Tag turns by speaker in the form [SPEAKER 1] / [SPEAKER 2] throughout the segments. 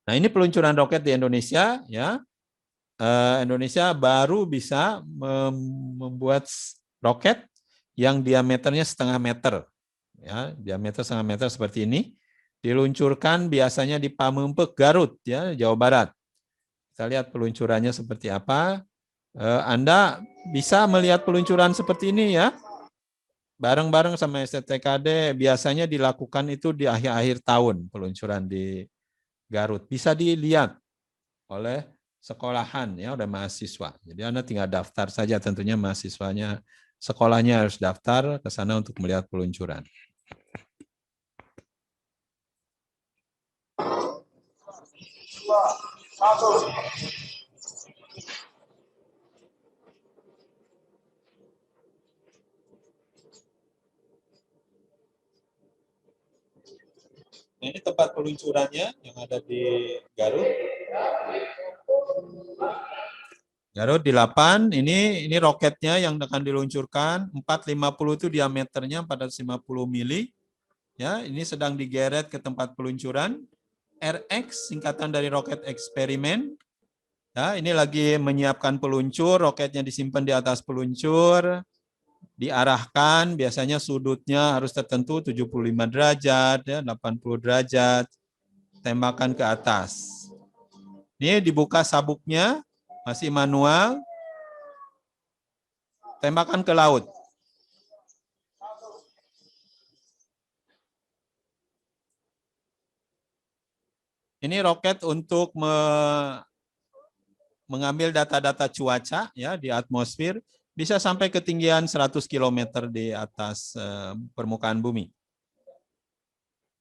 [SPEAKER 1] Nah, ini peluncuran roket di Indonesia, ya. Indonesia baru bisa membuat roket yang diameternya setengah meter, ya, diameter setengah meter seperti ini, diluncurkan biasanya di Pamengpeuk, Garut, ya, Jawa Barat. Kita lihat peluncurannya seperti apa. Anda bisa melihat peluncuran seperti ini, ya, bareng-bareng sama STTKD. Biasanya dilakukan itu di akhir-akhir tahun peluncuran di Garut. Bisa dilihat oleh sekolahan, ya, oleh mahasiswa. Jadi Anda tinggal daftar saja, tentunya mahasiswanya, sekolahnya harus daftar ke sana untuk melihat peluncuran. Nah, ini tempat peluncurannya yang ada di Garut. Garut di 8, ini roketnya yang akan diluncurkan, 450 itu diameternya 450 mili. Ya, ini sedang digeret ke tempat peluncuran. RX singkatan dari roket eksperimen. Ya, ini lagi menyiapkan peluncur, roketnya disimpan di atas peluncur, diarahkan, biasanya sudutnya harus tertentu 75 derajat, ya, 80 derajat, tembakan ke atas. Ini dibuka sabuknya, masih manual, tembakan ke laut. Ini roket untuk mengambil data-data cuaca, ya, di atmosfer, bisa sampai ketinggian 100 km di atas permukaan bumi.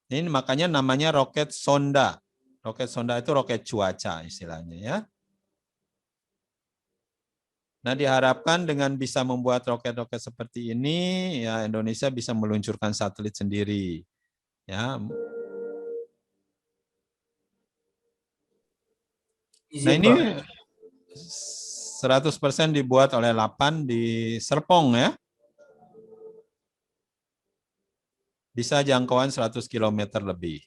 [SPEAKER 1] Ini makanya namanya roket sonda. Roket sonda itu roket cuaca istilahnya, ya. Nah, diharapkan dengan bisa membuat roket-roket seperti ini, ya, Indonesia bisa meluncurkan satelit sendiri, ya. Nah,
[SPEAKER 2] Izin,
[SPEAKER 1] ini
[SPEAKER 2] Pak.
[SPEAKER 1] 100% dibuat oleh Lapan di Serpong, ya. Bisa jangkauan 100 km lebih.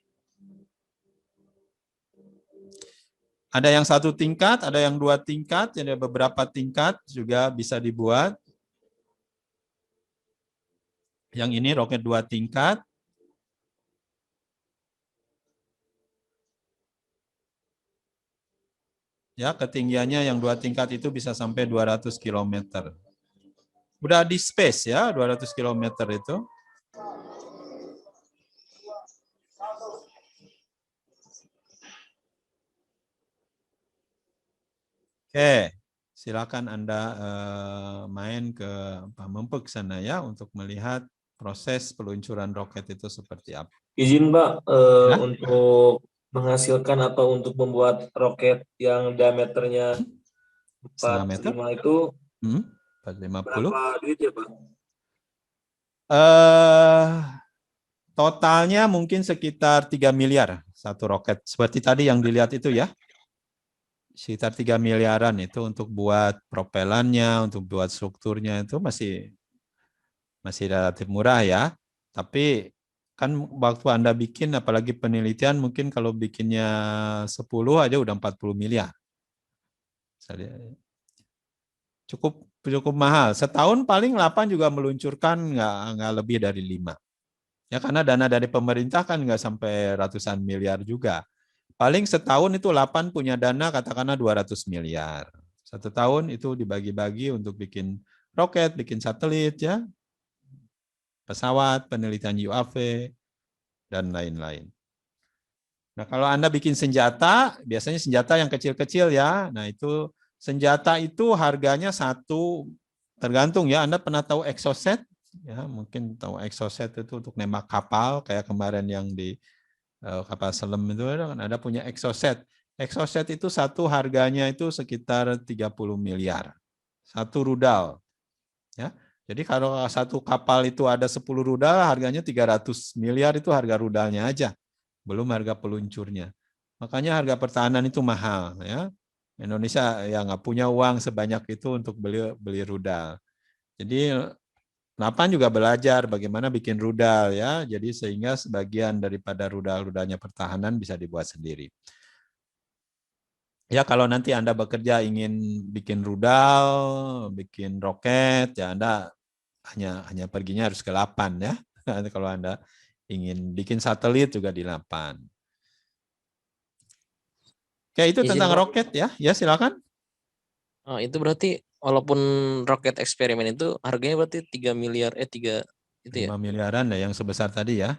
[SPEAKER 1] Ada yang 1 tingkat, ada yang 2 tingkat, ada beberapa tingkat juga bisa dibuat. Yang ini roket 2 tingkat. Ya, ketinggiannya yang 2 tingkat itu bisa sampai 200 km. Udah di space, ya, 200 km itu. Oke, silakan Anda main ke Pamengpeuk sana, ya, untuk melihat proses peluncuran roket itu seperti apa.
[SPEAKER 2] Izin, Pak,
[SPEAKER 1] Ya,
[SPEAKER 2] untuk menghasilkan atau untuk membuat roket yang diameternya
[SPEAKER 1] setengah meter,
[SPEAKER 2] 45 itu
[SPEAKER 1] 450.
[SPEAKER 2] berapa duit ya, Pak?
[SPEAKER 1] Eh, totalnya mungkin sekitar 3 miliar satu roket. Seperti tadi yang dilihat itu, ya. Sekitar 3 miliaran itu untuk buat propelannya, untuk buat strukturnya itu masih relatif murah, ya. Tapi kan waktu Anda bikin, apalagi penelitian, mungkin kalau bikinnya 10 aja udah 40 miliar. Cukup cukup mahal. Setahun paling 8 juga meluncurkan nggak lebih dari 5. Ya, karena dana dari pemerintah kan nggak sampai ratusan miliar juga. Paling setahun itu 8 punya dana katakanlah 200 miliar. Satu tahun itu dibagi-bagi untuk bikin roket, bikin satelit, ya, pesawat, penelitian UAV, dan lain-lain. Nah, kalau Anda bikin senjata, biasanya senjata yang kecil-kecil, ya. Nah, itu senjata itu harganya tergantung, ya. Anda pernah tahu Exocet? Ya, mungkin tahu Exocet itu untuk nembak kapal, kayak kemarin yang di kapal selam itu kan ada punya Exocet. Exocet itu satu harganya itu sekitar 30 miliar. Satu rudal, ya. Jadi kalau satu kapal itu ada 10 rudal, harganya 300 miliar, itu harga rudalnya aja, belum harga peluncurnya. Makanya harga pertahanan itu mahal, ya. Indonesia ya nggak punya uang sebanyak itu untuk beli rudal. Jadi Napan juga belajar bagaimana bikin rudal, ya. Jadi sehingga sebagian daripada rudal-rudalnya pertahanan bisa dibuat sendiri. Ya kalau nanti Anda bekerja ingin bikin rudal, bikin roket, ya Anda hanya perginya harus ke 8 ya. Kalau Anda ingin bikin satelit juga di 8. Oke, itu
[SPEAKER 3] Izin
[SPEAKER 1] tentang
[SPEAKER 3] Pak.
[SPEAKER 1] roket ya. Ya silakan.
[SPEAKER 3] Itu berarti walaupun roket eksperimen itu harganya berarti 3 miliar 3 itu
[SPEAKER 1] 5
[SPEAKER 3] ya.
[SPEAKER 1] miliaran ya yang sebesar tadi ya.